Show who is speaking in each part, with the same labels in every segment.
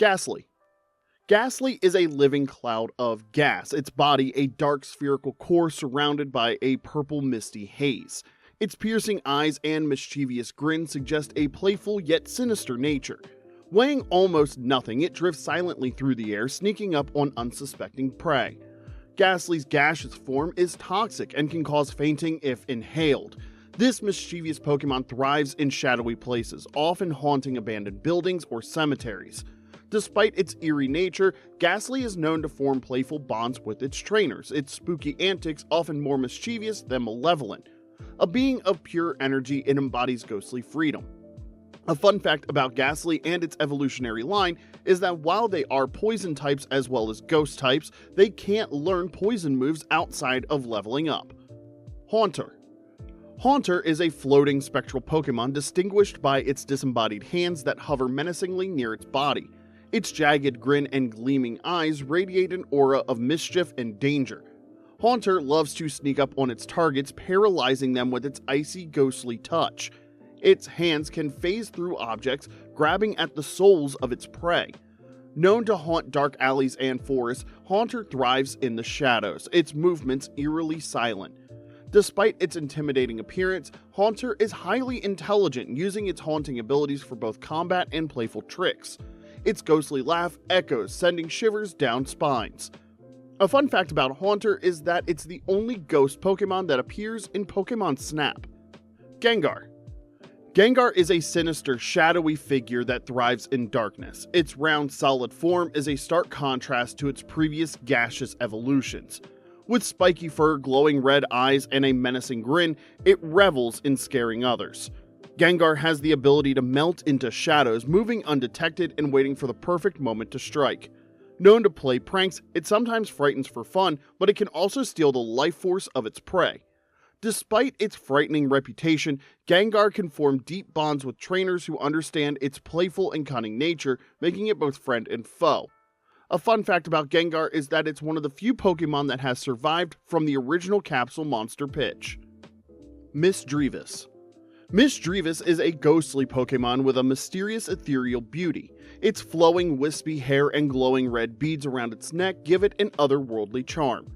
Speaker 1: Gastly. Gastly is a living cloud of gas, its body a dark spherical core surrounded by a purple misty haze. Its piercing eyes and mischievous grin suggest a playful yet sinister nature. Weighing almost nothing, it drifts silently through the air, sneaking up on unsuspecting prey. Gastly's gaseous form is toxic and can cause fainting if inhaled. This mischievous Pokemon thrives in shadowy places, often haunting abandoned buildings or cemeteries. Despite its eerie nature, Gastly is known to form playful bonds with its trainers, its spooky antics often more mischievous than malevolent. A being of pure energy, it embodies ghostly freedom. A fun fact about Gastly and its evolutionary line is that while they are poison types as well as ghost types, they can't learn poison moves outside of leveling up. Haunter. Haunter is a floating spectral Pokemon distinguished by its disembodied hands that hover menacingly near its body. Its jagged grin and gleaming eyes radiate an aura of mischief and danger. Haunter loves to sneak up on its targets, paralyzing them with its icy, ghostly touch. Its hands can phase through objects, grabbing at the souls of its prey. Known to haunt dark alleys and forests, Haunter thrives in the shadows, its movements eerily silent. Despite its intimidating appearance, Haunter is highly intelligent, using its haunting abilities for both combat and playful tricks. Its ghostly laugh echoes, sending shivers down spines. A fun fact about Haunter is that it's the only ghost Pokemon that appears in Pokemon Snap. Gengar. Gengar is a sinister, shadowy figure that thrives in darkness. Its round, solid form is a stark contrast to its previous gaseous evolutions. With spiky fur, glowing red eyes, and a menacing grin, it revels in scaring others. Gengar has the ability to melt into shadows, moving undetected and waiting for the perfect moment to strike. Known to play pranks, it sometimes frightens for fun, but it can also steal the life force of its prey. Despite its frightening reputation, Gengar can form deep bonds with trainers who understand its playful and cunning nature, making it both friend and foe. A fun fact about Gengar is that it's one of the few Pokemon that has survived from the original capsule monster pitch. Misdreavus. Misdreavus is a ghostly Pokemon with a mysterious ethereal beauty. Its flowing, wispy hair and glowing red beads around its neck give it an otherworldly charm.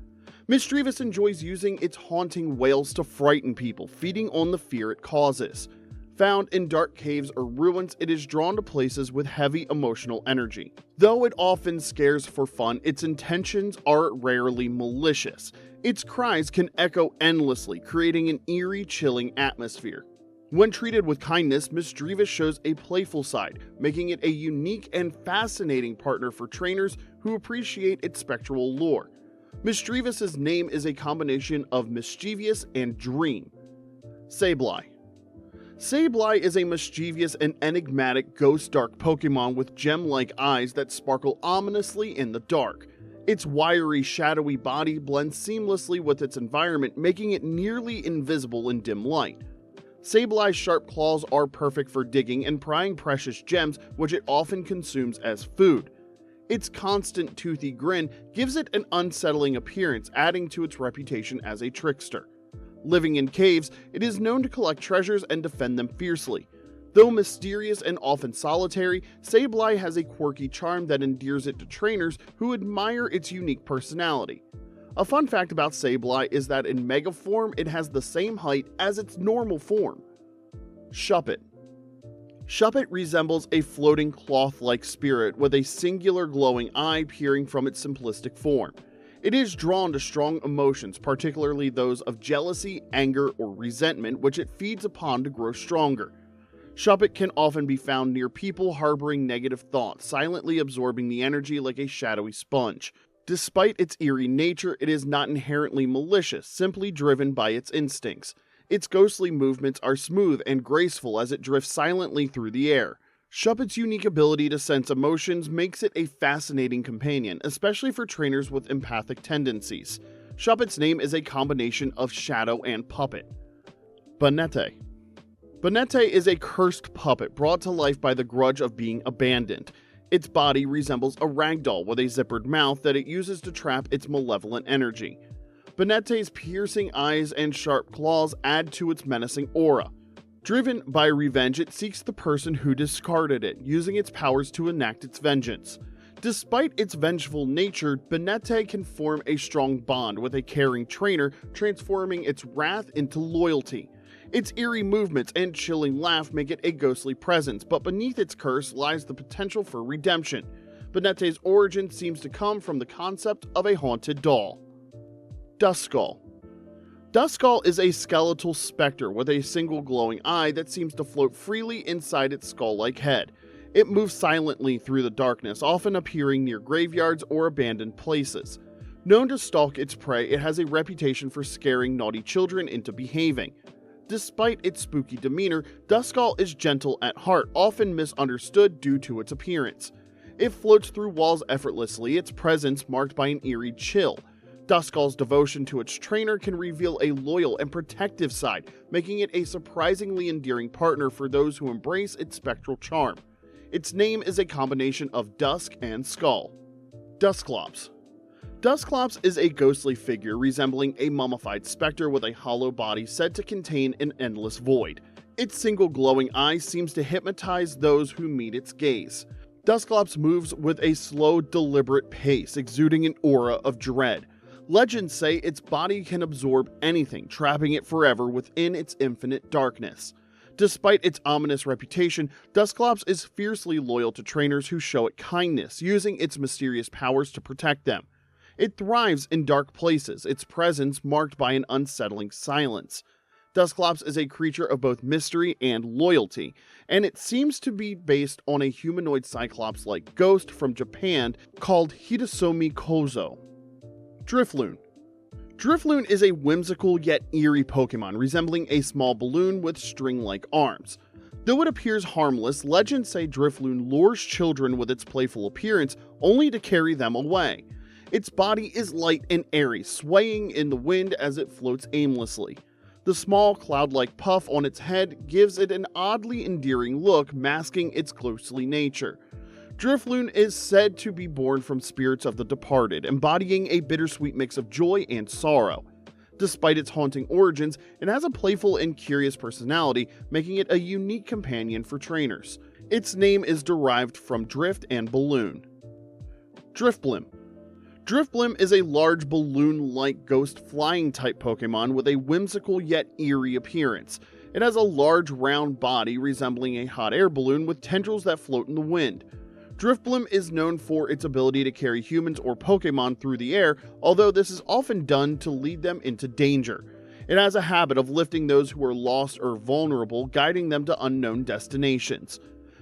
Speaker 1: Misdreavus enjoys using its haunting wails to frighten people, feeding on the fear it causes. Found in dark caves or ruins, it is drawn to places with heavy emotional energy. Though it often scares for fun, its intentions are rarely malicious. Its cries can echo endlessly, creating an eerie, chilling atmosphere. When treated with kindness, Misdreavus shows a playful side, making it a unique and fascinating partner for trainers who appreciate its spectral lore. Misdreavus' name is a combination of mischievous and dream. Sableye. Sableye is a mischievous and enigmatic ghost dark Pokemon with gem-like eyes that sparkle ominously in the dark. Its wiry, shadowy body blends seamlessly with its environment, making it nearly invisible in dim light. Sableye's sharp claws are perfect for digging and prying precious gems, which it often consumes as food. Its constant toothy grin gives it an unsettling appearance, adding to its reputation as a trickster. Living in caves, it is known to collect treasures and defend them fiercely. Though mysterious and often solitary, Sableye has a quirky charm that endears it to trainers who admire its unique personality. A fun fact about Sableye is that in Mega form, it has the same height as its normal form. Shuppet. Shuppet resembles a floating cloth-like spirit with a singular glowing eye peering from its simplistic form. It is drawn to strong emotions, particularly those of jealousy, anger, or resentment, which it feeds upon to grow stronger. Shuppet can often be found near people harboring negative thoughts, silently absorbing the energy like a shadowy sponge. Despite its eerie nature, it is not inherently malicious, simply driven by its instincts. Its ghostly movements are smooth and graceful as it drifts silently through the air. Shuppet's unique ability to sense emotions makes it a fascinating companion, especially for trainers with empathic tendencies. Shuppet's name is a combination of shadow and puppet. Banette. Banette is a cursed puppet brought to life by the grudge of being abandoned. Its body resembles a ragdoll with a zippered mouth that it uses to trap its malevolent energy. Banette's piercing eyes and sharp claws add to its menacing aura. Driven by revenge, it seeks the person who discarded it, using its powers to enact its vengeance. Despite its vengeful nature, Banette can form a strong bond with a caring trainer, transforming its wrath into loyalty. Its eerie movements and chilling laugh make it a ghostly presence, but beneath its curse lies the potential for redemption. Banette's origin seems to come from the concept of a haunted doll. Duskull. Duskull is a skeletal specter with a single glowing eye that seems to float freely inside its skull-like head. It moves silently through the darkness, often appearing near graveyards or abandoned places. Known to stalk its prey, it has a reputation for scaring naughty children into behaving. Despite its spooky demeanor, Duskull is gentle at heart, often misunderstood due to its appearance. It floats through walls effortlessly, its presence marked by an eerie chill. Duskull's devotion to its trainer can reveal a loyal and protective side, making it a surprisingly endearing partner for those who embrace its spectral charm. Its name is a combination of dusk and skull. Dusklops. Dusklops is a ghostly figure resembling a mummified specter with a hollow body said to contain an endless void. Its single glowing eye seems to hypnotize those who meet its gaze. Dusklops moves with a slow, deliberate pace, exuding an aura of dread. Legends say its body can absorb anything, trapping it forever within its infinite darkness. Despite its ominous reputation, Dusklops is fiercely loyal to trainers who show it kindness, using its mysterious powers to protect them. It thrives in dark places, its presence marked by an unsettling silence. Dusklops is a creature of both mystery and loyalty, and it seems to be based on a humanoid cyclops-like ghost from Japan called Hitosomi Kozo. Drifloon. Drifloon is a whimsical yet eerie Pokemon resembling a small balloon with string-like arms. Though it appears harmless, legends say Drifloon lures children with its playful appearance only to carry them away. Its body is light and airy, swaying in the wind as it floats aimlessly. The small cloud-like puff on its head gives it an oddly endearing look, masking its ghostly nature. Drifloon is said to be born from spirits of the departed, embodying a bittersweet mix of joy and sorrow. Despite its haunting origins, it has a playful and curious personality, making it a unique companion for trainers. Its name is derived from drift and balloon. Drifblim. Drifblim is a large balloon-like ghost flying type Pokemon with a whimsical yet eerie appearance. It has a large round body resembling a hot air balloon with tendrils that float in the wind. Drifblim is known for its ability to carry humans or Pokemon through the air, although this is often done to lead them into danger. It has a habit of lifting those who are lost or vulnerable, guiding them to unknown destinations.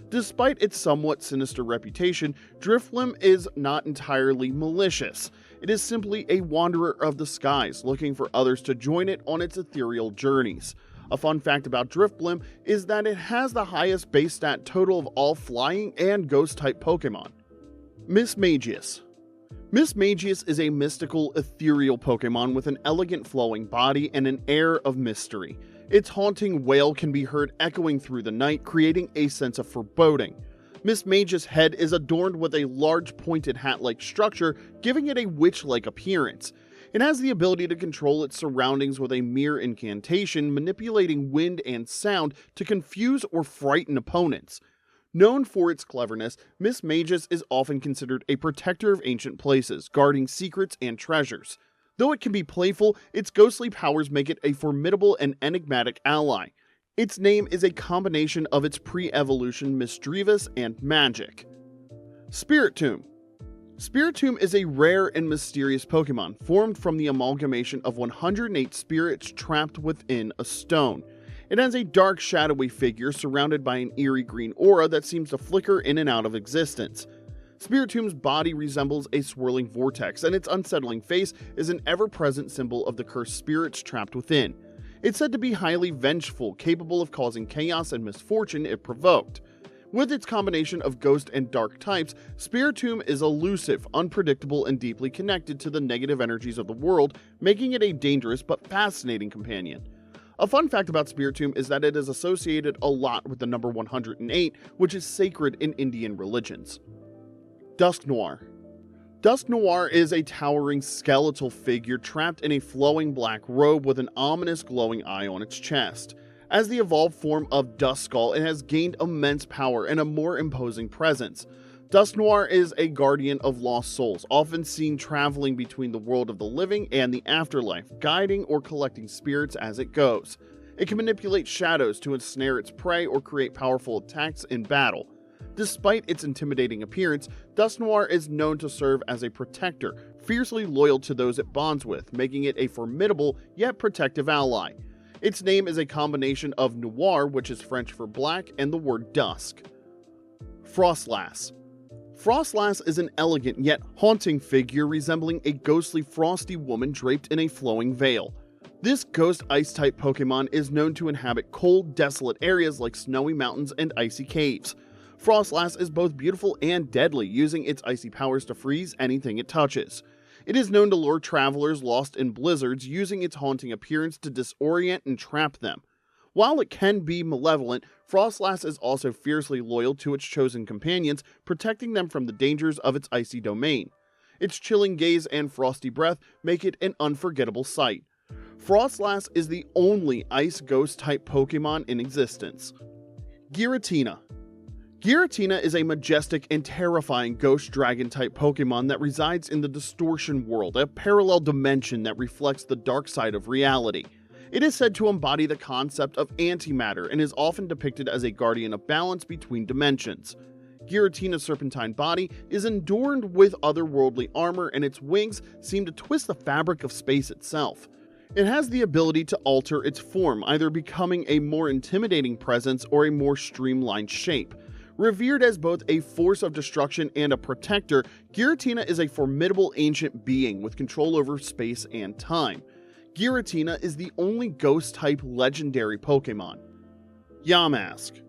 Speaker 1: Despite its somewhat sinister reputation, Drifblim is not entirely malicious. It is simply a wanderer of the skies, looking for others to join it on its ethereal journeys. A fun fact about Drifblim is that it has the highest base stat total of all flying and ghost-type Pokemon. Mismagius. Mismagius is a mystical, ethereal Pokemon with an elegant flowing body and an air of mystery. Its haunting wail can be heard echoing through the night, creating a sense of foreboding. Mismagius' head is adorned with a large pointed hat-like structure, giving it a witch-like appearance. It has the ability to control its surroundings with a mere incantation, manipulating wind and sound to confuse or frighten opponents. Known for its cleverness, Mismagius is often considered a protector of ancient places, guarding secrets and treasures. Though it can be playful, its ghostly powers make it a formidable and enigmatic ally. Its name is a combination of its pre-evolution Misdreavus and magic. Spiritomb. Spiritomb is a rare and mysterious Pokemon, formed from the amalgamation of 108 spirits trapped within a stone. It has a dark, shadowy figure surrounded by an eerie green aura that seems to flicker in and out of existence. Spiritomb's body resembles a swirling vortex, and its unsettling face is an ever-present symbol of the cursed spirits trapped within. It's said to be highly vengeful, capable of causing chaos and misfortune if provoked. With its combination of ghost and dark types, Spiritomb is elusive, unpredictable, and deeply connected to the negative energies of the world, making it a dangerous but fascinating companion. A fun fact about Spiritomb is that it is associated a lot with the number 108, which is sacred in Indian religions. Dusknoir. Dusknoir is a towering skeletal figure trapped in a flowing black robe with an ominous glowing eye on its chest. As the evolved form of Duskull, it has gained immense power and a more imposing presence. Dusknoir is a guardian of lost souls, often seen traveling between the world of the living and the afterlife, guiding or collecting spirits as it goes. It can manipulate shadows to ensnare its prey or create powerful attacks in battle. Despite its intimidating appearance, Dusknoir is known to serve as a protector, fiercely loyal to those it bonds with, making it a formidable yet protective ally. Its name is a combination of noir, which is French for black, and the word dusk. Froslass. Froslass is an elegant yet haunting figure resembling a ghostly frosty woman draped in a flowing veil. This ghost ice-type Pokemon is known to inhabit cold, desolate areas like snowy mountains and icy caves. Froslass is both beautiful and deadly, using its icy powers to freeze anything it touches. It is known to lure travelers lost in blizzards, using its haunting appearance to disorient and trap them. While it can be malevolent, Froslass is also fiercely loyal to its chosen companions, protecting them from the dangers of its icy domain. Its chilling gaze and frosty breath make it an unforgettable sight. Froslass is the only ice ghost-type Pokemon in existence. Giratina. Giratina is a majestic and terrifying ghost dragon-type Pokemon that resides in the Distortion World, a parallel dimension that reflects the dark side of reality. It is said to embody the concept of antimatter and is often depicted as a guardian of balance between dimensions. Giratina's serpentine body is adorned with otherworldly armor, and its wings seem to twist the fabric of space itself. It has the ability to alter its form, either becoming a more intimidating presence or a more streamlined shape. Revered as both a force of destruction and a protector, Giratina is a formidable ancient being with control over space and time. Giratina is the only ghost-type legendary Pokemon. Yamask.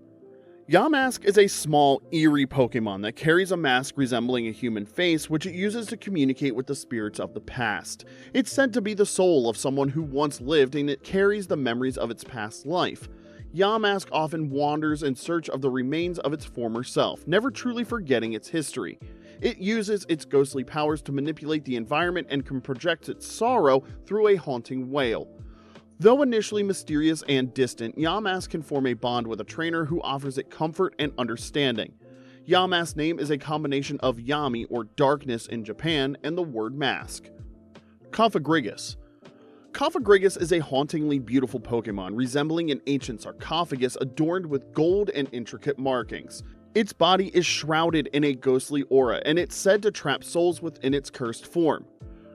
Speaker 1: Yamask is a small, eerie Pokemon that carries a mask resembling a human face, which it uses to communicate with the spirits of the past. It's said to be the soul of someone who once lived, and it carries the memories of its past life. Yamask often wanders in search of the remains of its former self, never truly forgetting its history. It uses its ghostly powers to manipulate the environment and can project its sorrow through a haunting wail. Though initially mysterious and distant, Yamask can form a bond with a trainer who offers it comfort and understanding. Yamask's name is a combination of Yami, or darkness in Japan, and the word mask. Cofagrigus. Cofagrigus is a hauntingly beautiful Pokemon resembling an ancient sarcophagus adorned with gold and intricate markings. Its body is shrouded in a ghostly aura, and it's said to trap souls within its cursed form.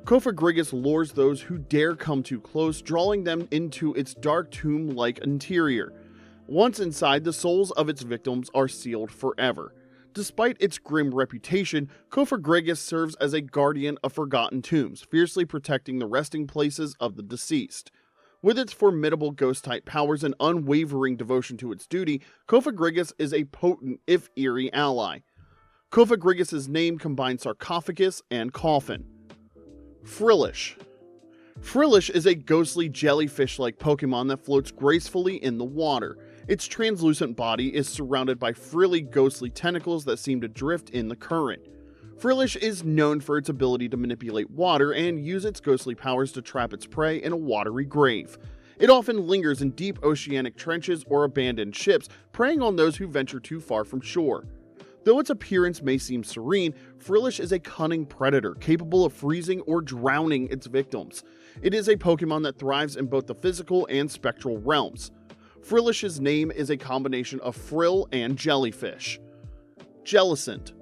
Speaker 1: Cofagrigus lures those who dare come too close, drawing them into its dark tomb-like interior. Once inside, the souls of its victims are sealed forever. Despite its grim reputation, Cofagrigus serves as a guardian of forgotten tombs, fiercely protecting the resting places of the deceased. With its formidable ghost-type powers and unwavering devotion to its duty, Cofagrigus is a potent, if eerie, ally. Cofagrigus' name combines sarcophagus and coffin. Frillish. Frillish is a ghostly jellyfish-like Pokemon that floats gracefully in the water. Its translucent body is surrounded by frilly, ghostly tentacles that seem to drift in the current. Frillish is known for its ability to manipulate water and use its ghostly powers to trap its prey in a watery grave. It often lingers in deep oceanic trenches or abandoned ships, preying on those who venture too far from shore. Though its appearance may seem serene, Frillish is a cunning predator, capable of freezing or drowning its victims. It is a Pokemon that thrives in both the physical and spectral realms. Frillish's name is a combination of frill and jellyfish. Jellicent.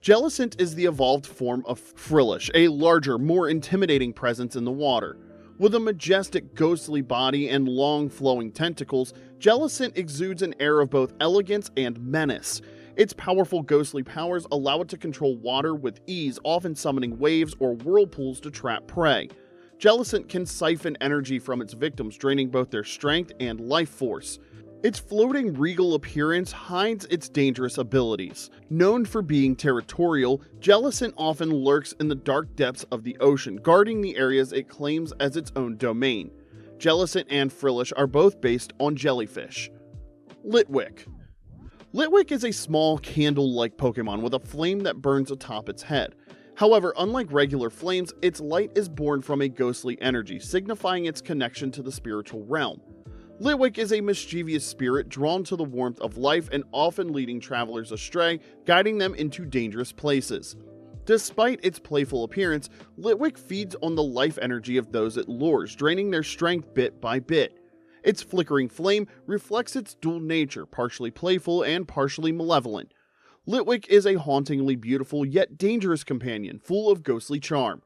Speaker 1: Jellicent is the evolved form of Frillish, a larger, more intimidating presence in the water. With a majestic, ghostly body and long, flowing tentacles, Jellicent exudes an air of both elegance and menace. Its powerful ghostly powers allow it to control water with ease, often summoning waves or whirlpools to trap prey. Jellicent can siphon energy from its victims, draining both their strength and life force. Its floating regal appearance hides its dangerous abilities. Known for being territorial, Jellicent often lurks in the dark depths of the ocean, guarding the areas it claims as its own domain. Jellicent and Frillish are both based on jellyfish. Litwick. Litwick is a small candle-like Pokemon with a flame that burns atop its head. However, unlike regular flames, its light is born from a ghostly energy, signifying its connection to the spiritual realm. Litwick is a mischievous spirit drawn to the warmth of life and often leading travelers astray, guiding them into dangerous places. Despite its playful appearance, Litwick feeds on the life energy of those it lures, draining their strength bit by bit. Its flickering flame reflects its dual nature, partially playful and partially malevolent. Litwick is a hauntingly beautiful yet dangerous companion, full of ghostly charm.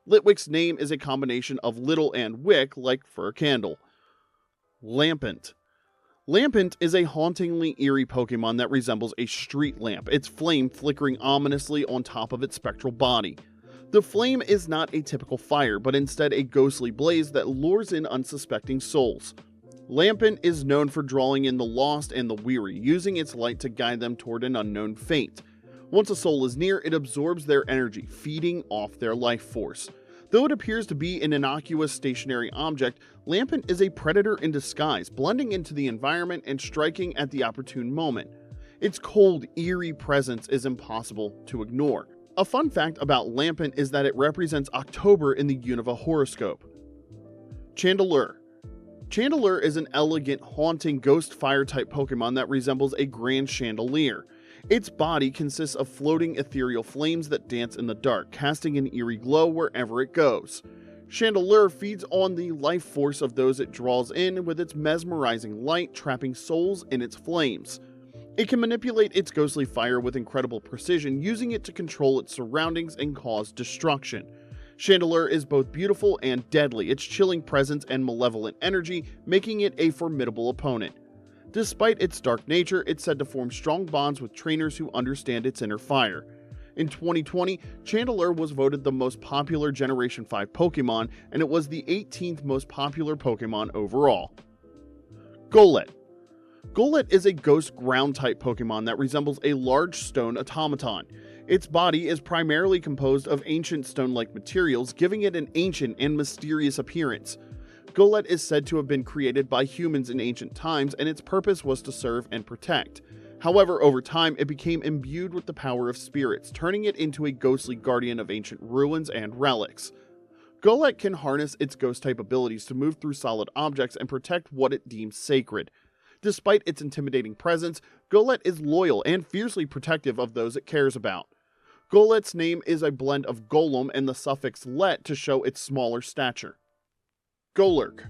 Speaker 1: Litwick's name is a combination of little and wick, like for a candle. Lampent. Lampent is a hauntingly eerie Pokemon that resembles a street lamp, its flame flickering ominously on top of its spectral body. The flame is not a typical fire, but instead a ghostly blaze that lures in unsuspecting souls. Lampent is known for drawing in the lost and the weary, using its light to guide them toward an unknown fate. Once a soul is near, it absorbs their energy, feeding off their life force. Though it appears to be an innocuous stationary object, Lampent is a predator in disguise, blending into the environment and striking at the opportune moment. Its cold, eerie presence is impossible to ignore. A fun fact about Lampent is that it represents October in the Unova horoscope. Chandelure. Chandelure is an elegant, haunting ghost fire-type Pokemon that resembles a grand chandelier. Its body consists of floating ethereal flames that dance in the dark, casting an eerie glow wherever it goes. Chandelure feeds on the life force of those it draws in with its mesmerizing light, trapping souls in its flames. It can manipulate its ghostly fire with incredible precision, using it to control its surroundings and cause destruction. Chandelure is both beautiful and deadly, its chilling presence and malevolent energy making it a formidable opponent. Despite its dark nature, it's said to form strong bonds with trainers who understand its inner fire. In 2020, Chandelure was voted the most popular Generation 5 Pokemon, and it was the 18th most popular Pokemon overall. Golett. Golett is a ghost ground-type Pokemon that resembles a large stone automaton. Its body is primarily composed of ancient stone-like materials, giving it an ancient and mysterious appearance. Golett is said to have been created by humans in ancient times, and its purpose was to serve and protect. However, over time, it became imbued with the power of spirits, turning it into a ghostly guardian of ancient ruins and relics. Golett can harness its ghost-type abilities to move through solid objects and protect what it deems sacred. Despite its intimidating presence, Golett is loyal and fiercely protective of those it cares about. Golett's name is a blend of golem and the suffix let to show its smaller stature. Golurk.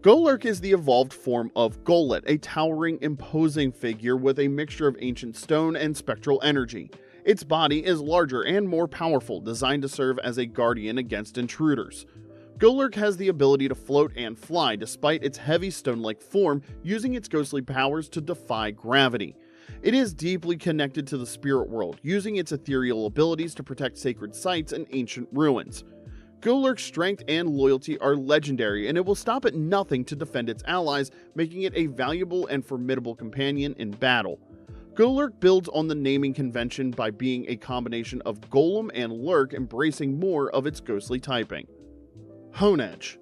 Speaker 1: Golurk is the evolved form of Golett, a towering, imposing figure with a mixture of ancient stone and spectral energy. Its body is larger and more powerful, designed to serve as a guardian against intruders. Golurk has the ability to float and fly despite its heavy stone-like form, using its ghostly powers to defy gravity. It is deeply connected to the spirit world, using its ethereal abilities to protect sacred sites and ancient ruins. Golurk's strength and loyalty are legendary, and it will stop at nothing to defend its allies, making it a valuable and formidable companion in battle. Golurk builds on the naming convention by being a combination of golem and lurk, embracing more of its ghostly typing. Honedge.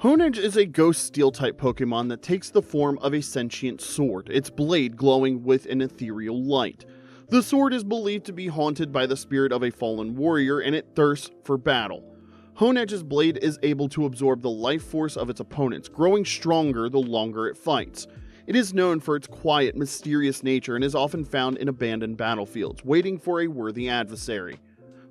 Speaker 1: Honedge is a ghost steel-type Pokemon that takes the form of a sentient sword, its blade glowing with an ethereal light. The sword is believed to be haunted by the spirit of a fallen warrior, and it thirsts for battle. Honedge's blade is able to absorb the life force of its opponents, growing stronger the longer it fights. It is known for its quiet, mysterious nature and is often found in abandoned battlefields, waiting for a worthy adversary.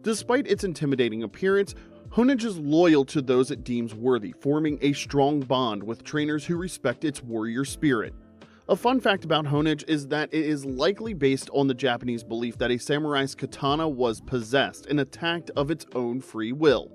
Speaker 1: Despite its intimidating appearance, Honedge is loyal to those it deems worthy, forming a strong bond with trainers who respect its warrior spirit. A fun fact about Honedge is that it is likely based on the Japanese belief that a samurai's katana was possessed and attacked of its own free will.